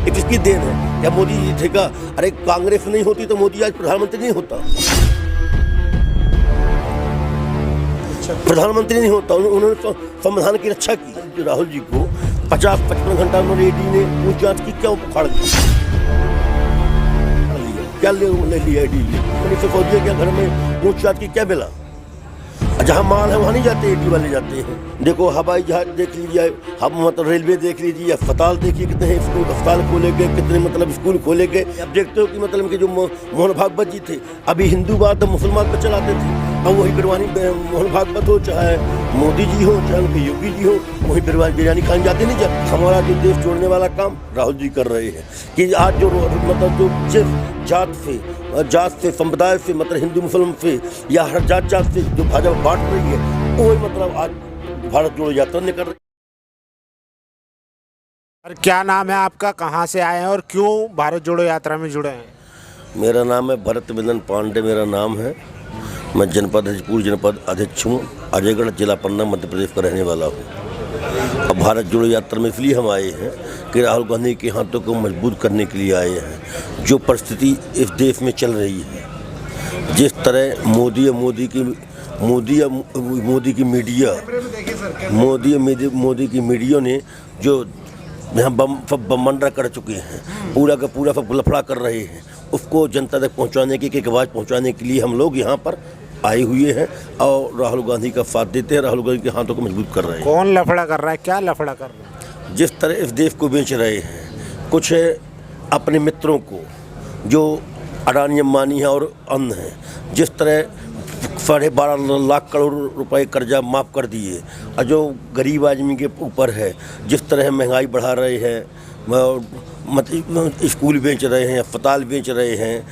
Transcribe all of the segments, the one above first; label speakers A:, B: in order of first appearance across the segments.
A: ये किसकी देन है? क्या मोदी जी थे क्या? अरे कांग्रेस नहीं होती तो मोदी आज प्रधानमंत्री नहीं होता, प्रधानमंत्री नहीं होता। उन्होंने तो संविधान की रक्षा की। राहुल जी को 50-55 घंटा उन्होंने ईडी ने पूछ जांच की, क्या उखाड़ दिया? क्या ले लिया ईडी ने? उन्होंने फौजी क्या घर में पूछ जांच की क्या मिला? जहाँ माल है वहाँ नहीं जाते, ईडी वाले जाते हैं। देखो हवाई जहाज देख लीजिए, हम मतलब रेलवे देख लीजिए, अस्पताल देखिए कितने हैं स्कूल, अस्पताल खोले गए, कितने मतलब स्कूल खोले गए। अब देखते हो कि मतलब कि जो मोहन भागवत जी थे, अभी हिंदूवाद मुसलमान पर चलाते थे, अब वही बिरवानी मोहन भागवत हो, चाहे मोदी जी हो, चाहे उनके योगी जी हो, वही बिरयानी खाने जाते नहीं जाते। हमारा जो देश जोड़ने वाला काम राहुल जी कर रहे हैं कि आज जो मतलब जो जिस जात से समुदाय से मतलब हिंदू मुसलमान से या हर जात से जो भाजपा बांट रही है, वही मतलब आज भारत जोड़ो यात्रा निकल रही है।
B: और क्या नाम है आपका, कहाँ से आए हैं और क्यों भारत जोड़ो यात्रा में जुड़े हैं?
A: मेरा नाम है भरत विंदन पांडे, मेरा नाम है। मैं जनपद हजपुर जनपद अध्यक्ष हूँ, अजयगढ़ जिला पन्ना मध्य प्रदेश का रहने वाला हूँ। अब भारत जोड़ो यात्रा में इसलिए हम आए हैं कि राहुल गांधी के हाथों को मजबूत करने के लिए आए हैं। जो परिस्थिति इस देश में चल रही है, जिस तरह मोदी की मीडिया ने जो यहाँ बमंडरा कर चुके हैं, पूरा का पूरा सब लफड़ा कर रहे हैं, उसको जनता तक पहुँचाने की एक आवाज़ पहुँचाने के लिए हम लोग यहाँ पर आए हुए हैं और राहुल गांधी का साथ देते हैं, राहुल गांधी के हाथों को मजबूत कर रहे हैं।
B: कौन लफड़ा कर रहा है, क्या लफड़ा कर रहा है?
A: जिस तरह इस देश को बेच रहे हैं, कुछ अपने मित्रों को जो अडानी अंबानी है और अन्य हैं, जिस तरह 12.5 लाख करोड़ रुपए कर्जा माफ़ कर दिए और जो गरीब आदमी के ऊपर है, जिस तरह महंगाई बढ़ा रहे हैं, स्कूल बेच रहे हैं, अस्पताल बेच रहे हैं,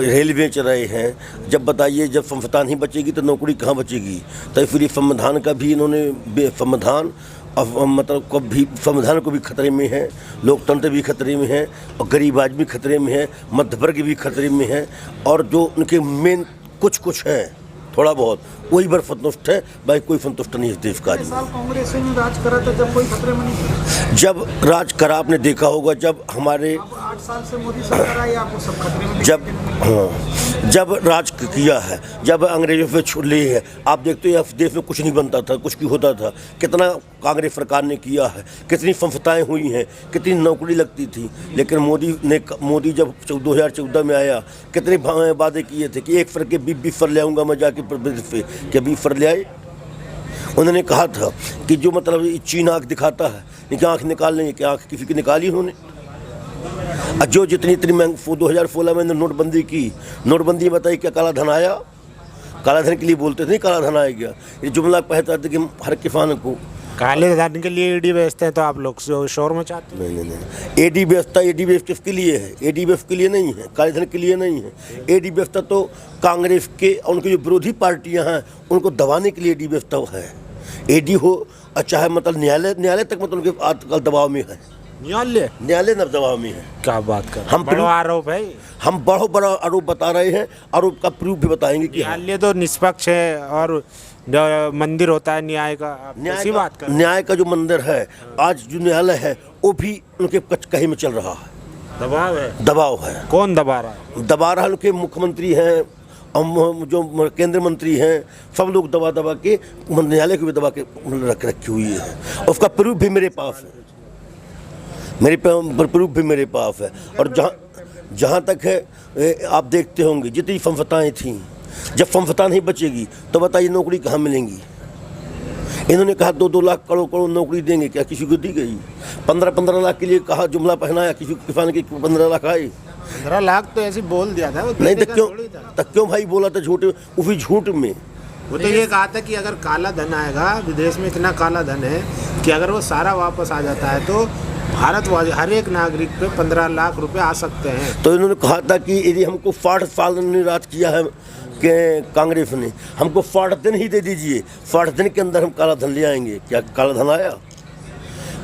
A: रेल बेच रहे हैं। जब बताइए, जब संविधान ही बचेगी तो नौकरी कहाँ बचेगी? तो फिर संविधान का भी इन्होंने संविधान मतलब कभी संविधान को भी खतरे में है, लोकतंत्र भी खतरे में है और गरीब आदमी खतरे में है, मध्य वर्ग भी खतरे में है और जो उनके मेन कुछ है थोड़ा बहुत, वही पर संतुष्ट है, भाई कोई संतुष्ट नहीं इस देश का।
C: कांग्रेस ने राज करा था जब कोई खतरे में नहीं था।
A: जब राज करा आपने देखा होगा, जब हमारे
C: 8 साल से मोदी सरकार आई, आपको सब खतरे में
A: जब राज किया है, जब अंग्रेजों पे छुड़ ली है, आप देखते हो देश में कुछ नहीं बनता था, कुछ भी होता था। कितना कांग्रेस सरकार ने किया है, कितनी संस्थाएं हुई हैं, कितनी नौकरी लगती थी। लेकिन मोदी जब 2014 में आया, कितने वादे किए थे कि 1 फर के 20 फर ले आऊँगा मैं जाके प्रदेश पे, क्या 20 फर ले आए? उन्होंने कहा था कि जो मतलब चीन आँख दिखाता है, लेकिन आँख निकाल लेंगे, क्या आँख किसी की निकाली उन्होंने? जो जितनी 2016 में नोटबंदी की, नोटबंदी बताई क्या काला धन आया? काला धन के लिए बोलते थे, नहीं काला धन आएगा, ये जुमला कहता था कि हर किसान को
B: काले धन के लिए ईडी बेचते हैं, तो आप लोग शोर मचाते हैं।
A: नहीं, ईडी बेचता, ईडी बेच किसके लिए है? ईडी बेच के लिए नहीं है, काले धन के लिए नहीं है। ईडी बेचता तो कांग्रेस के और उनकी जो विरोधी पार्टियां हैं उनको दबाने के लिए ईडी बेचता है। ईडी हो चाहे मतलब न्यायालय तक मतलब उनके आजकल दबाव में है, न्यायालय न दबाव में है।
B: क्या बात कर, हम बड़ा आरोप है,
A: हम बड़ा आरोप बता रहे हैं, आरोप का प्रूफ भी बताएंगे कि
B: न्यायालय तो निष्पक्ष है और जो मंदिर होता है न्याय का,
A: न्याय का जो मंदिर है, आज जो न्यायालय है वो भी उनके कचकही में चल रहा है, दबाव है।
B: कौन दबा रहा है?
A: दबा रहा है उनके मुख्यमंत्री हैं, जो केंद्र मंत्री हैं, सब लोग दबा के न्यायालय को भी दबा के रखी हुई है। उसका प्रूफ भी मेरे पास है, प्रूफ भी मेरे पास है। और जहाँ तक है, आप देखते होंगे जितनी संस्थाएँ थीं, जब संस्था नहीं बचेगी तो बताइए नौकरी कहाँ मिलेंगी? इन्होंने कहा 2-2 लाख करोड़ नौकरी देंगे, क्या किसी को दी गई? 15-15 लाख के लिए कहा, जुमला पहनाया, किसी किसान के 15 लाख आए।
B: 15 लाख तो ऐसे बोल दिया था,
A: नहीं तो क्यों भाई बोला था झूठ? उसी झूठ में
B: वो तो ये कहा था कि अगर काला धन आएगा, विदेश में इतना काला धन है कि अगर वो सारा वापस आ जाता है तो भारतवासी हर एक नागरिक पे 15 लाख रुपए आ सकते हैं।
A: तो इन्होंने कहा था कि यदि हमको 60 साल ने राज किया है कि कांग्रेस ने, हमको 60 दिन ही दे दीजिए, 60 दिन के अंदर हम काला धन ले आएंगे। क्या काला धन आया?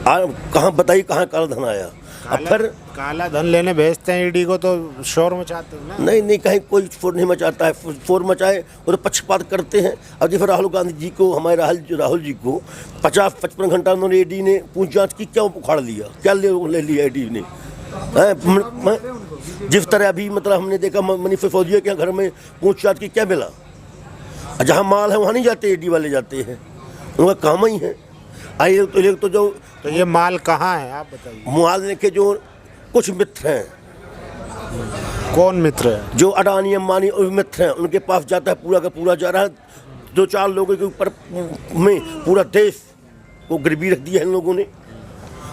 A: कहाँ बताइए, कहाँ काला धन आया? अब फिर
B: काला धन लेने भेजते हैं ईडी को तो शोर मचाते हैं ना?
A: नहीं, कहीं कोई शोर नहीं मचाता है। शोर मचाए वो तो पक्षपात करते हैं। अब जैसे राहुल गांधी जी को, हमारे राहुल जी को 50-55 घंटा उन्होंने ईडी ने पूछ जांच की, क्या उखाड़ लिया? क्या ले लिया ईडी ने? जिस तरह अभी मतलब हमने देखा मनीष सिसोदिया के घर में पूछताछ की क्या मिला, जहाँ माल है वहाँ नहीं जाते, ईडी वाले जाते हैं, उनका काम ही है। आइए तो जो
B: तो ये माल कहाँ है आप बताइए।
A: माल के जो कुछ मित्र हैं,
B: कौन मित्र है?
A: जो अडानी अंबानी मित्र हैं, उनके पास जाता है, पूरा का पूरा जा रहा है। 2-4 लोगों के ऊपर में पूरा देश को गरीबी रख दिया है इन लोगों ने।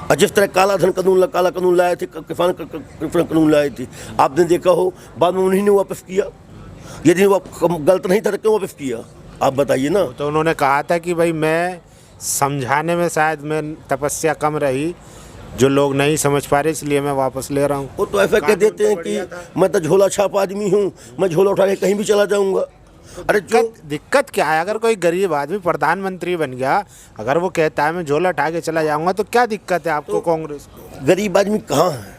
A: और जिस तरह काला कानून लाए थे, किसान कानून लाए थे, आपने देखा हो, बाद में उन्हीं ने वापस किया। यदि वो गलत नहीं था तो क्यों वापस किया, आप बताइए ना।
B: तो उन्होंने कहा था कि भाई मैं समझाने में शायद मैं तपस्या कम रही, जो लोग नहीं समझ पा रहे इसलिए मैं वापस ले रहा हूँ।
A: वो तो ऐसा कह देते हैं कि मैं तो झोला छाप आदमी हूँ, मैं झोला उठा के कहीं भी चला जाऊँगा। अरे
B: दिक्कत क्या है? अगर कोई गरीब आदमी प्रधानमंत्री बन गया, अगर वो कहता है मैं झोला उठा के चला जाऊंगा, तो क्या दिक्कत है आपको? कांग्रेस को
A: गरीब आदमी कहाँ है?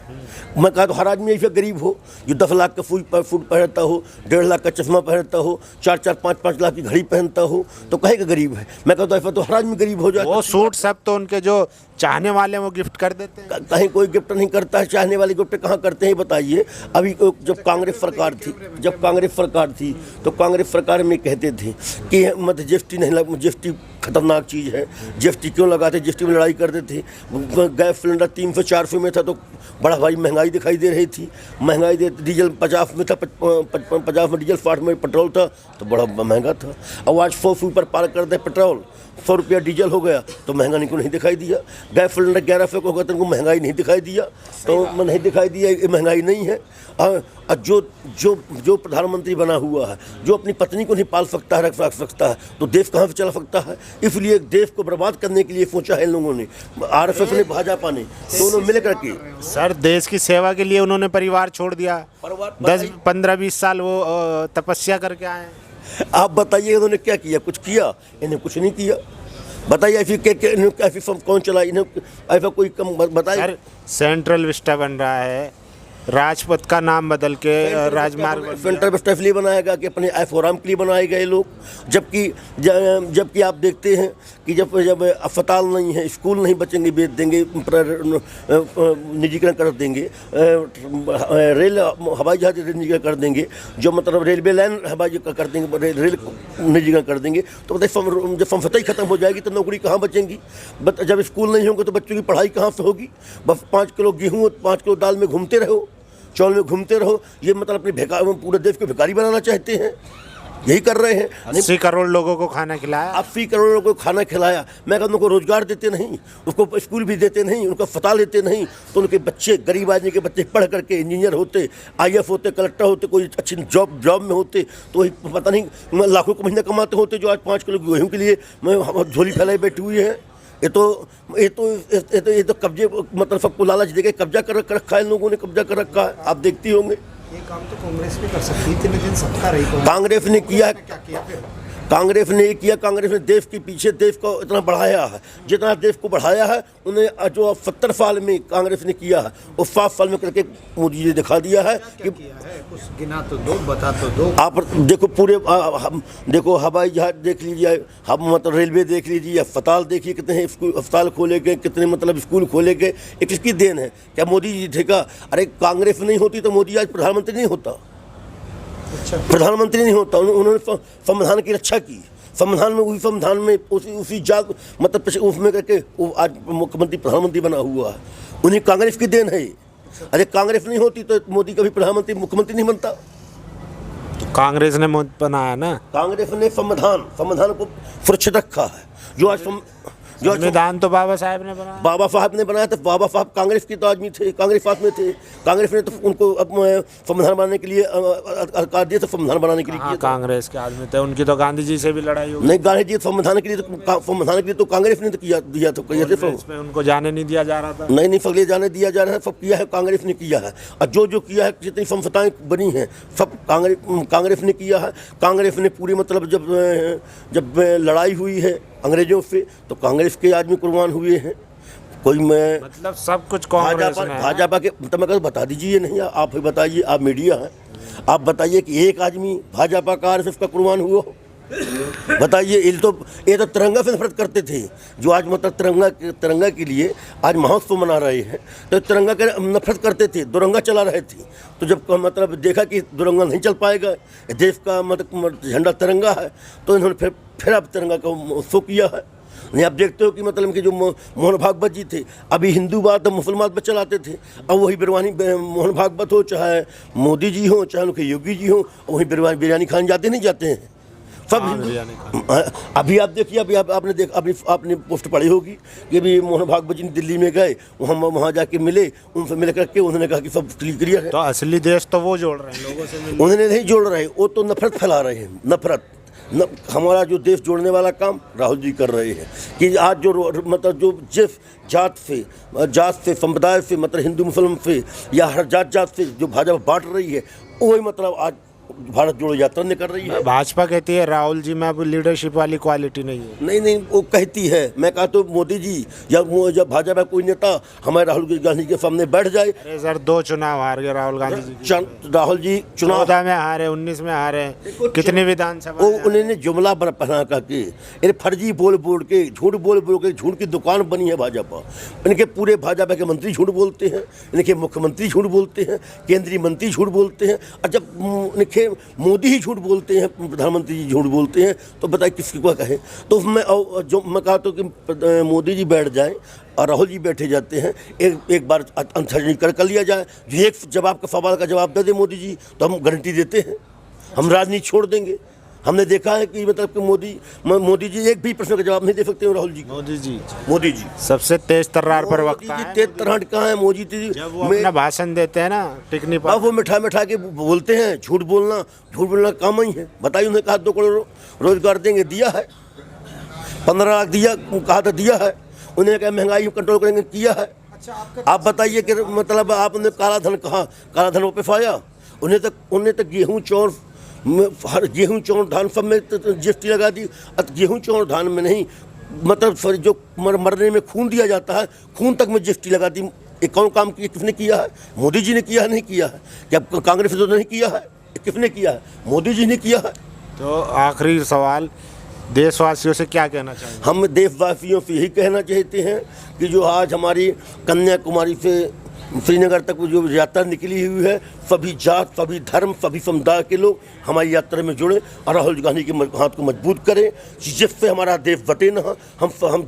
A: मैं कहा तो हर आदमी ऐसा गरीब हो जो 10 लाख का फूट पहनता हो, 1.5 लाख का चश्मा पहनता हो, 4-4, 5-5 लाख की घड़ी पहनता हो, तो कहे का गरीब है? मैं कहता ऐसा तो हर आदमी गरीब हो जाए।
B: वो सूट सब तो उनके जो चाहने वाले वो गिफ्ट कर देते हैं।
A: कहीं कोई गिफ्ट नहीं करता है, चाहने वाले गिफ्ट कहाँ करते हैं बताइए। अभी जब कांग्रेस सरकार थी तो कांग्रेस सरकार में कहते थे कि मत जीएसटी नहीं लग, जीएसटी खतरनाक चीज़ है, जीएसटी क्यों लगाते, जीएसटी में लड़ाई करते थे। गैस सिलेंडर 300-400 में था तो बड़ा भारी महंगाई दिखाई दे रही थी, महंगाई दे, डीजल 50 में था, 50 में डीजल, 60 में पेट्रोल था, तो बड़ा महंगा था। अब आज 100 पर पार कर दे पेट्रोल, 100 रुपया डीजल हो गया तो महंगा नहीं दिखाई दिया। गैस सिलेंडर 1100 को होगा तो उनको महंगाई नहीं दिखाई दिया, तो नहीं दिखाई दिया, ये महंगाई नहीं है। और जो प्रधानमंत्री बना हुआ है, जो अपनी पत्नी को नहीं पाल सकता है, रख सकता है, तो देश कहाँ से चला सकता है? इसलिए देश को बर्बाद करने के लिए सोचा है इन लोगों ने, आरएसएस ने, भाजपा ने, दोनों मिल करके।
B: सर देश की सेवा के लिए उन्होंने परिवार छोड़ दिया, 10-15-20 साल वो तपस्या करके आए।
A: आप बताइए इन्होंने क्या किया? कुछ किया? इन्हें कुछ नहीं किया। बताइए ऐसी फर्म कौन चलाई? इन्हें ऐसा कोई कम बताइए।
B: सेंट्रल विस्टा बन रहा है, राजपथ का नाम बदल के राजमार्ग,
A: सेंट्रल विस्टा इसलिए बनाया गया कि अपने ऐशोआराम के लिए बनाए गए लोग, जबकि आप देखते हैं कि जब अस्पताल नहीं है, स्कूल नहीं बचेंगे, बेच देंगे, निजीकरण कर देंगे, रेल हवाई जहाज निजीकरण कर देंगे, जो मतलब रेलवे लाइन हवाई कर देंगे, रेल निजीकरण कर देंगे, तो बताइए जब संस्था ही खत्म हो जाएगी तो नौकरी कहाँ बचेंगी? जब स्कूल नहीं होंगे तो बच्चों की पढ़ाई कहाँ से होगी? बस 5 किलो गेहूँ 5 किलो दाल में घूमते रहो, चौल में घूमते रहो। ये मतलब अपने पूरे देश को भिखारी बनाना चाहते हैं, यही कर रहे हैं।
B: 80 करोड़ लोगों को खाना खिलाया,
A: 80 करोड़ लोगों को खाना खिलाया। मैं कहता हूँ उनको रोजगार देते नहीं, उसको स्कूल भी देते नहीं, उनको अस्पताल देते नहीं, तो उनके बच्चे, गरीब आदमी के बच्चे पढ़ करके इंजीनियर होते, IAS होते, कलेक्टर होते, कोई अच्छी जॉब में होते, तो वही पता नहीं लाखों का महीना कमाते होते, जो आज 5 किलो गेहूँ के लिए झोली फैलाई बैठी हुई है। ये तो कब्जे, मतलब सबको लालच देके कब्जा कर रखा है, इन लोगों ने कब्जा कर रखा है। आप देखती होंगे
C: ये काम तो कांग्रेस भी कर सकती थी, लेकिन सत्ता रही तो
A: कांग्रेस ने किया।
C: क्या किया फिर?
A: कांग्रेस ने ये किया, कांग्रेस ने देश के पीछे देश को इतना बढ़ाया है, जितना देश को बढ़ाया है उन्हें जो 70 साल में कांग्रेस ने किया है वो 7 साल में करके मोदी जी ने दिखा दिया है कि
C: कुछ गिना तो दो, बता तो दो।
A: आप देखो पूरे देखो हवाई जहाज देख लीजिए, हम मतलब रेलवे देख लीजिए, अस्पताल देखिए, कितने अस्पताल खोले गए, कितने मतलब स्कूल खोले गए। एक किसकी देन है? क्या मोदी जी थे का? अरे कांग्रेस नहीं होती तो मोदी आज प्रधानमंत्री नहीं होता, प्रधानमंत्री नहीं होता। उन्होंने संविधान की रक्षा की, संविधान में उसी जाग मतलब उसमें करके वो आज मुख्यमंत्री प्रधानमंत्री बना हुआ है, उन्हीं कांग्रेस की देन है। अरे कांग्रेस नहीं होती तो मोदी कभी प्रधानमंत्री मुख्यमंत्री नहीं बनता।
B: तो कांग्रेस ने बनाया ना,
A: कांग्रेस ने संविधान को सुरक्षित रखा है। जो आज
B: संविधान तो बाबा साहब ने बनाया,
A: बाबा साहब ने बनाया, तो बाबा साहब कांग्रेस के तो आदमी थे, कांग्रेस साथ में थे। कांग्रेस ने तो उनको संविधान बनाने के लिए अधिकार दिया, तो संविधान बनाने के लिए किया।
B: कांग्रेस के आदमी थे, उनकी तो गांधी जी से भी लड़ाई हो गई।
A: नहीं, गांधी जी संविधान के लिए तो कांग्रेस ने तो दिया तो
B: इसमें उनको जाने नहीं दिया जा रहा था।
A: नहीं फगले जाने दिया जा रहा है, सब किया है कांग्रेस ने किया है। और जो किया है, जितनी संस्थाएं बनी हैं सब कांग्रेस ने किया है। कांग्रेस ने पूरी मतलब जब लड़ाई हुई है अंग्रेजों से तो कांग्रेस के आदमी कुर्बान हुए हैं। कोई मैं
B: मतलब सब कुछ कांग्रेस ने,
A: भाजपा के तो मैं बता दीजिए, नहीं आप ही बताइए, आप मीडिया हैं, आप बताइए कि एक आदमी भाजपा का आरएसएस का कुर्बान हुआ हो? बताइए, ये तो तिरंगा से नफरत करते थे, जो आज मतलब तिरंगा के लिए आज महोत्सव मना रहे हैं, तो तिरंगा के नफरत करते थे, दुरंगा चला रहे थे। तो जब मतलब देखा कि दुरंगा नहीं चल पाएगा, देश का मतलब झंडा तिरंगा है, तो इन्होंने फिर अब तिरंगा का उत्सव किया है। नहीं, आप देखते हो कि मतलब कि जो मोहन भागवत जी थे, अभी हिंदू बात मुसलमान पर चलाते थे, अब वही बिरवानी मोहन भागवत हो, चाहे मोदी जी हो, चाहे उनके योगी जी हो, वही बिरयानी खान जाते नहीं जाते हैं सब हिंदू। अभी आप देखिए, अभी आपने पोस्ट पढ़ी होगी कि अभी मोहन भागवत जी दिल्ली में गए, वहाँ जाके मिले, उनसे मिल करके उन्होंने कहा कि सब क्लियर है।
B: तो असली देश तो वो जोड़ रहे हैं लोगों से,
A: उन्होंने नहीं जोड़ रहे, वो तो नफरत फैला रहे हैं। नफरत हमारा जो देश जोड़ने वाला काम राहुल जी कर रहे हैं कि आज जो मतलब जो जिस जात से समुदाय से मतलब हिंदू मुसलमान से या हर जात से जो भाजपा बांट रही है, वही मतलब आज भारत जोड़ो यात्रा निकल रही है।
B: भाजपा कहती है राहुल जी में अब लीडरशिप वाली क्वालिटी नहीं है।
A: नहीं, वो कहती है। मैं कहा तो मोदी जी जब भाजपा कोई नेता हमारे राहुल गांधी के सामने बैठ जाए।
B: अरे सर, 2 चुनाव हार गए राहुल गांधी जी।
A: राहुल जी चुनाव
B: 14 में हारे, 19 में हारे, कितनी विधानसभा
A: उन्होंने जुमला पहना करके, ये फर्जी बोल के, झूठ बोल के झूठ की दुकान बनी है भाजपा। इनके पूरे भाजपा के मंत्री झूठ बोलते हैं, इनके मुख्यमंत्री झूठ बोलते हैं, केंद्रीय मंत्री झूठ बोलते हैं, और जब मोदी ही झूठ बोलते हैं, प्रधानमंत्री जी झूठ बोलते हैं, तो बताइए किसकी क्या कहे। तो मैं कहा तो कि मोदी जी बैठ जाएं और राहुल जी बैठे जाते हैं, एक बार अंतर्जनी कर लिया जाए, जो एक जवाब का सवाल का जवाब दे दे मोदी जी, तो हम गारंटी देते हैं हम राजनीति छोड़ देंगे। हमने देखा है कि मतलब कि मोदी जी एक भी प्रश्न का जवाब नहीं दे सकते हैं राहुल जी। मोदी जी
B: सबसे तेज तर्रार पर वक्ता है।
A: तेज तर्रार कहाँ है मोदी जी?
B: जब वो अपना भाषण देते हैं ना टिकनी पर,
A: अब वो मिठा के बोलते हैं, झूठ बोलना काम ही है। बताइए, उन्होंने कहा 2 करोड़ रोजगार देंगे, दिया है। 15 लाख दिया, कहा था दिया है। उन्होंने कहा महंगाई कंट्रोल करेंगे, किया है। आप बताइए कि मतलब आपने काला धन कहा, काला धन वापस आया? उन्हें तक गेहूँ चौर धान सब में जीएसटी लगा दी। गेहूँ चौर धान में नहीं, मतलब जो मरने में खून दिया जाता है, खून तक में जीएसटी लगा दी। एक कौन काम किया, किसने किया है? मोदी जी ने किया है, नहीं किया है? क्या कांग्रेस ने तो नहीं किया है? किसने किया है? मोदी जी ने किया है।
B: तो आखिरी सवाल, देशवासियों से क्या कहना चाहिए?
A: हम देशवासियों से यही कहना चाहते हैं कि जो आज हमारी कन्याकुमारी से श्रीनगर तक जो यात्रा निकली हुई है, सभी जात, सभी धर्म, सभी समुदाय के लोग हमारी यात्रा में जुड़े और राहुल गांधी के हाथ को मजबूत करें, जिससे हमारा देश बटे न। हम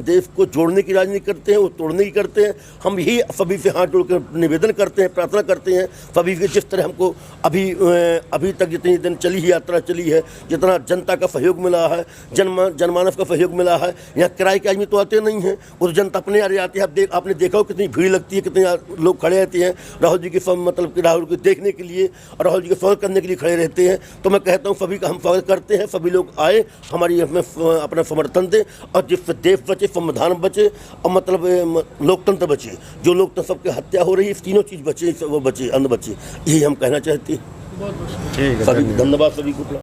A: देश को जोड़ने की राजनीति करते हैं, वो तोड़ने की करते हैं। हम यही सभी से हाथ जोड़कर निवेदन करते हैं, प्रार्थना करते हैं सभी के, जिस तरह हमको अभी तक जितनी दिन चली है यात्रा चली है, जितना जनता का सहयोग मिला है, जनमानस का सहयोग मिला है। यहाँ किराए के आदमी तो आते नहीं हैं, वो जनता अपने आ जाती है। आपने देखा हो कितनी भीड़ लगती है, कितने लोग खड़े रहते हैं राहुल जी के मतलब राहुल को देखने के लिए और राहुल जी का स्वागत करने के लिए खड़े रहते हैं। तो मैं कहता हूँ सभी का हम स्वागत करते हैं, सभी लोग आए, हमारी हमें अपना समर्थन दें, और जिससे देश बचे, संविधान बचे, और मतलब लोकतंत्र बचे। जो लोकतंत्र सबकी हत्या हो रही है, तीनों चीज़ बचे, वो बचे, अन्न बचे, यही हम कहना चाहते हैं।
B: ठीक है,
A: धन्यवाद सभी को।